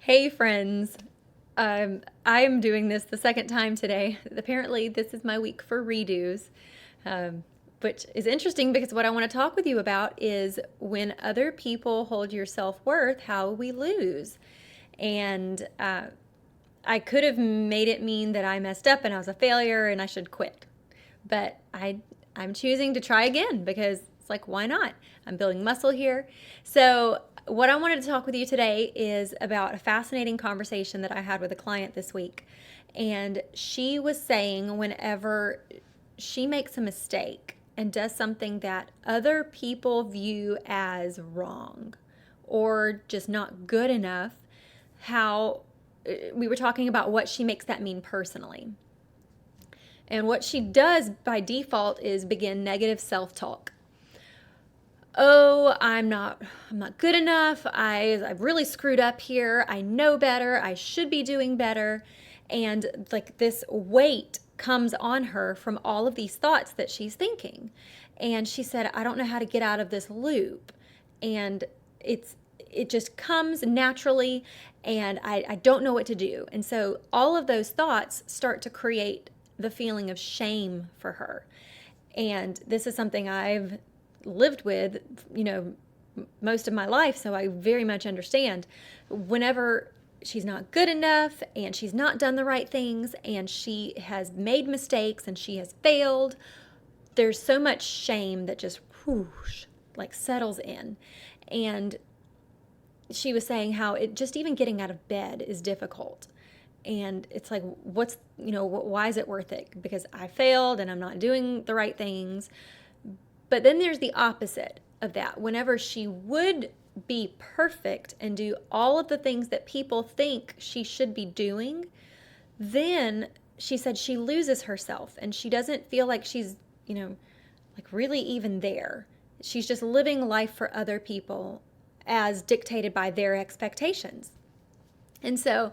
Hey friends, I'm doing this the second time today. Apparently, this is my week for redos, um, which is interesting because what I want to talk with you about is when other people hold your self worth, how we lose. And I could have made it mean that I messed up and I was a failure and I should quit, but I'm choosing to try again because it's like, why not? I'm building muscle here. So, what I wanted to talk with you today is about a fascinating conversation that I had with a client this week. And she was saying whenever she makes a mistake and does something that other people view as wrong or just not good enough, how we were talking about what she makes that mean personally. And what she does by default is begin negative self-talk. Oh, I'm not good enough. I've really screwed up here. I know better. I should be doing better. And like this weight comes on her from all of these thoughts that she's thinking. And she said, I don't know how to get out of this loop. And it just comes naturally and I don't know what to do. And so all of those thoughts start to create the feeling of shame for her. And this is something I've lived with, most of my life, so I very much understand. Whenever she's not good enough and she's not done the right things and she has made mistakes and she has failed, there's so much shame that just whoosh, like settles in. And she was saying how it just even getting out of bed is difficult. And it's like, why is it worth it? Because I failed and I'm not doing the right things. But then there's the opposite of that. Whenever she would be perfect and do all of the things that people think she should be doing, then she said she loses herself and she doesn't feel like she's, like really even there. She's just living life for other people as dictated by their expectations. And so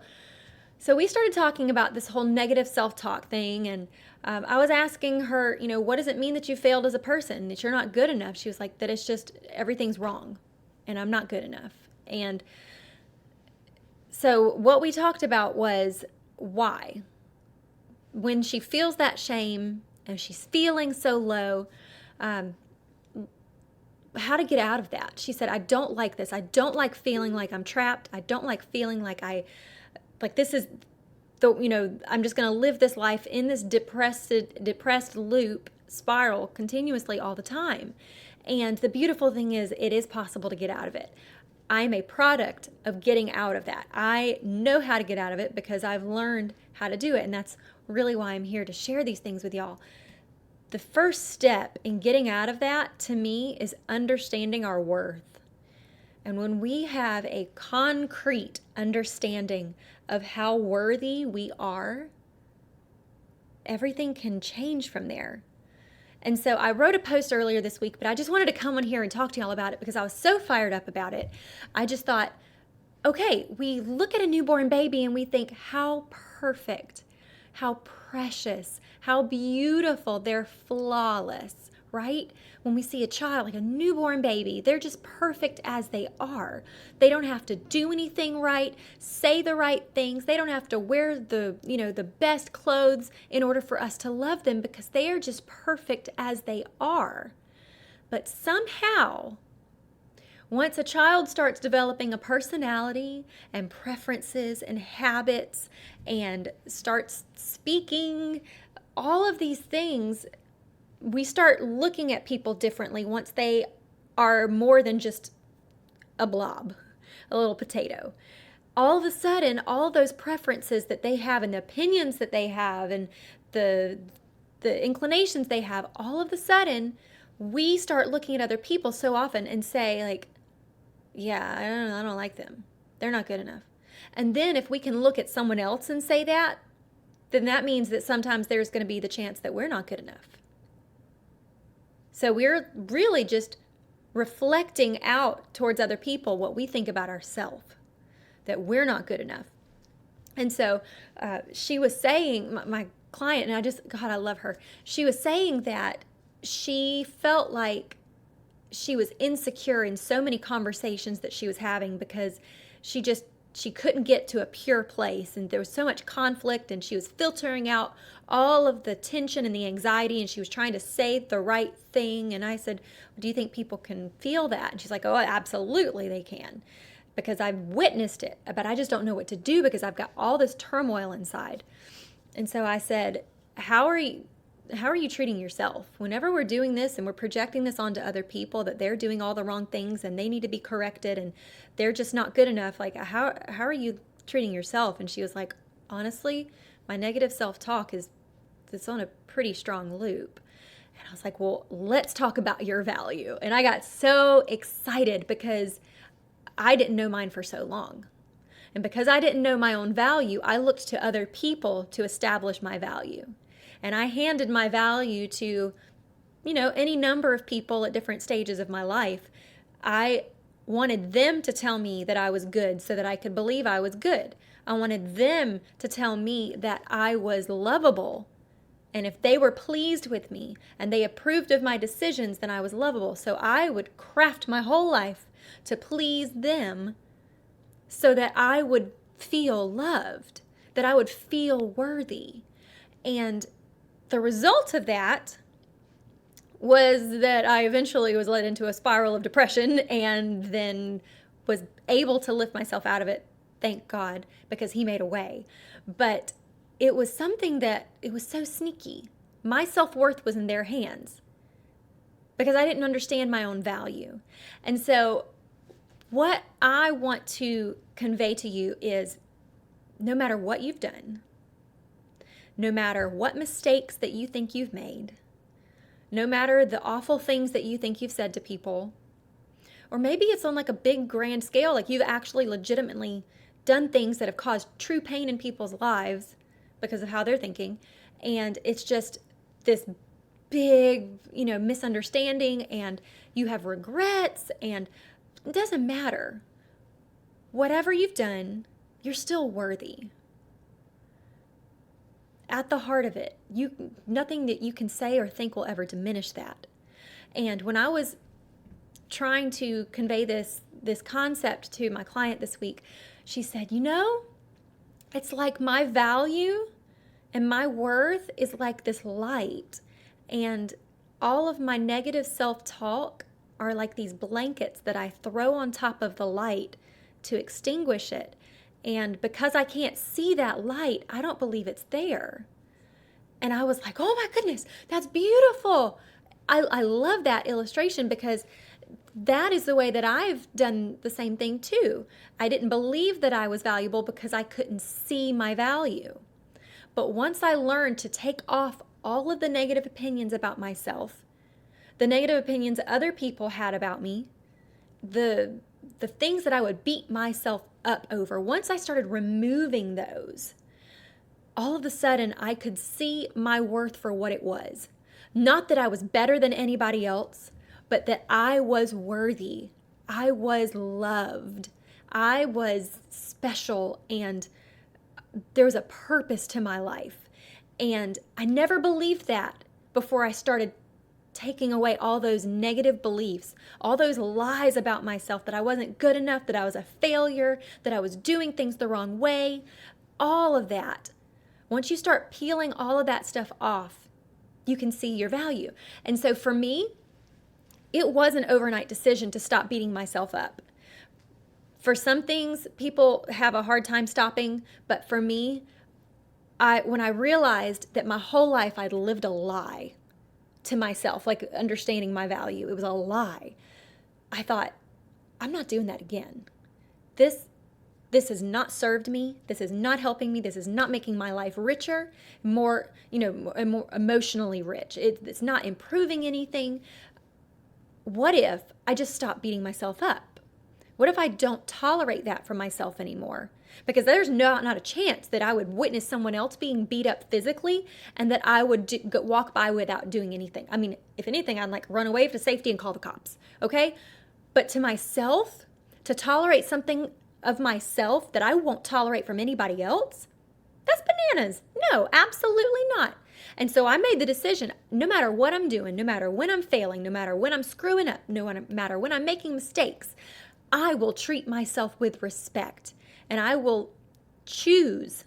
we started talking about this whole negative self-talk thing, and I was asking her, what does it mean that you failed as a person, that you're not good enough? She was like, that it's just everything's wrong, and I'm not good enough. And so what we talked about was why. When she feels that shame and she's feeling so low, how to get out of that. She said, I don't like this. I don't like feeling like I'm trapped. I don't like feeling like this is I'm just going to live this life in this depressed loop spiral continuously all the time. And the beautiful thing is it is possible to get out of it. I'm a product of getting out of that. I know how to get out of it because I've learned how to do it. And that's really why I'm here to share these things with y'all. The first step in getting out of that to me is understanding our worth. And when we have a concrete understanding of how worthy we are, everything can change from there. And so I wrote a post earlier this week, but I just wanted to come on here and talk to y'all about it because I was so fired up about it. I just thought, okay, we look at a newborn baby and we think how perfect, how precious, how beautiful, they're flawless, right? When we see a child, like a newborn baby, they're just perfect as they are. They don't have to do anything right, say the right things. They don't have to wear the best clothes in order for us to love them because they are just perfect as they are. But somehow, once a child starts developing a personality and preferences and habits and starts speaking, all of these things, we start looking at people differently once they are more than just a blob, a little potato. All of a sudden, all those preferences that they have and the opinions that they have and the inclinations they have, all of a sudden, we start looking at other people so often and say, like, yeah, I don't like them. They're not good enough. And then if we can look at someone else and say that, then that means that sometimes there's going to be the chance that we're not good enough. So we're really just reflecting out towards other people what we think about ourselves, that we're not good enough. And so she was saying, my client, and God, I love her. She was saying that she felt like she was insecure in so many conversations that she was having because she just she couldn't get to a pure place, and there was so much conflict, and she was filtering out all of the tension and the anxiety, and she was trying to say the right thing. And I said, do you think people can feel that? And she's like, oh, absolutely they can, because I've witnessed it, but I just don't know what to do because I've got all this turmoil inside. And so I said, how are you treating yourself? Whenever we're doing this and we're projecting this onto other people, that they're doing all the wrong things and they need to be corrected and they're just not good enough, like how are you treating yourself? And she was like, honestly, my negative self-talk it's on a pretty strong loop. And I was like, well, let's talk about your value. And I got so excited because I didn't know mine for so long. And because I didn't know my own value, I looked to other people to establish my value. And I handed my value to, any number of people at different stages of my life. I wanted them to tell me that I was good so that I could believe I was good. I wanted them to tell me that I was lovable. And if they were pleased with me and they approved of my decisions, then I was lovable. So I would craft my whole life to please them so that I would feel loved, that I would feel worthy. And the result of that was that I eventually was led into a spiral of depression and then was able to lift myself out of it, thank God, because He made a way. But it was something that, it was so sneaky. My self-worth was in their hands because I didn't understand my own value. And so what I want to convey to you is, no matter what you've done, no matter what mistakes that you think you've made, no matter the awful things that you think you've said to people, or maybe it's on like a big grand scale, like you've actually legitimately done things that have caused true pain in people's lives because of how they're thinking, and it's just this big, misunderstanding, and you have regrets, and it doesn't matter. Whatever you've done, you're still worthy. At the heart of it, nothing that you can say or think will ever diminish that. And when I was trying to convey this concept to my client this week, she said, it's like my value and my worth is like this light, and all of my negative self-talk are like these blankets that I throw on top of the light to extinguish it. And because I can't see that light, I don't believe it's there. And I was like, oh my goodness, that's beautiful. I love that illustration because that is the way that I've done the same thing too. I didn't believe that I was valuable because I couldn't see my value. But once I learned to take off all of the negative opinions about myself, the negative opinions other people had about me, the things that I would beat myself up over, once I started removing those, all of a sudden I could see my worth for what it was. Not that I was better than anybody else, but that I was worthy. I was loved. I was special, and there was a purpose to my life. And I never believed that before I started taking away all those negative beliefs, all those lies about myself, that I wasn't good enough, that I was a failure, that I was doing things the wrong way, all of that. Once you start peeling all of that stuff off, you can see your value. And so for me, it was an overnight decision to stop beating myself up. For some things, people have a hard time stopping, but for me, when I realized that my whole life I'd lived a lie to myself, like understanding my value, it was a lie, I thought, I'm not doing that again. This has not served me. This is not helping me. This is not making my life richer, more emotionally rich. It's not improving anything. What if I just stop beating myself up? What if I don't tolerate that from myself anymore? Because there's not a chance that I would witness someone else being beat up physically and that I would walk by without doing anything. I mean, if anything, I'd like run away to safety and call the cops, okay? But to myself, to tolerate something of myself that I won't tolerate from anybody else, that's bananas. No, absolutely not. And so I made the decision, no matter what I'm doing, no matter when I'm failing, no matter when I'm screwing up, no matter when I'm making mistakes, I will treat myself with respect. and I will choose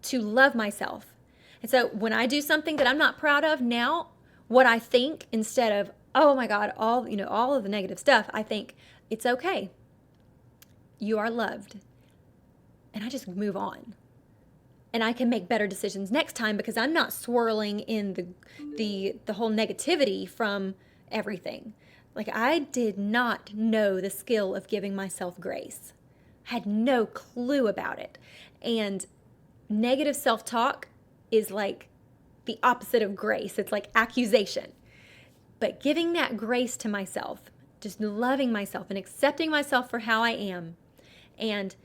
to love myself. And so when I do something that I'm not proud of now, what I think instead of, oh my God, all of the negative stuff, I think it's okay. You are loved. And I just move on. And I can make better decisions next time because I'm not swirling in the whole negativity from everything. Like, I did not know the skill of giving myself grace. Had no clue about it. And negative self-talk is like the opposite of grace. It's like accusation. But giving that grace to myself, just loving myself and accepting myself for how I am. And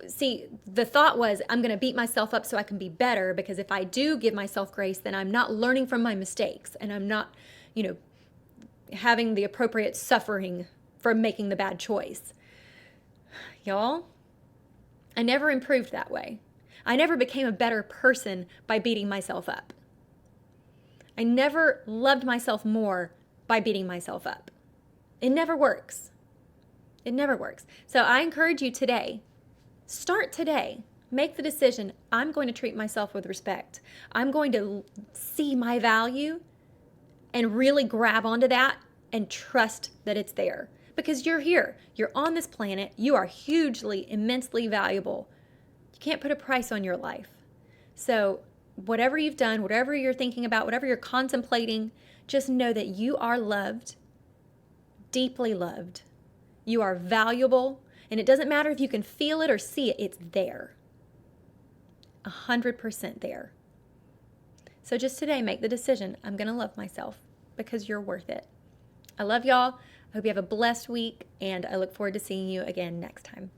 see, the thought was, I'm going to beat myself up so I can be better, because if I do give myself grace, then I'm not learning from my mistakes, and I'm not, having the appropriate suffering from making the bad choice. Y'all, I never improved that way. I never became a better person by beating myself up. I never loved myself more by beating myself up. It never works. It never works. So I encourage you today, start today. Make the decision, I'm going to treat myself with respect. I'm going to see my value and really grab onto that and trust that it's there. Because you're here. You're on this planet. You are hugely, immensely valuable. You can't put a price on your life. So whatever you've done, whatever you're thinking about, whatever you're contemplating, just know that you are loved, deeply loved. You are valuable. And it doesn't matter if you can feel it or see it. It's there. 100% there. So just today, make the decision. I'm going to love myself because you're worth it. I love y'all. I hope you have a blessed week, and I look forward to seeing you again next time.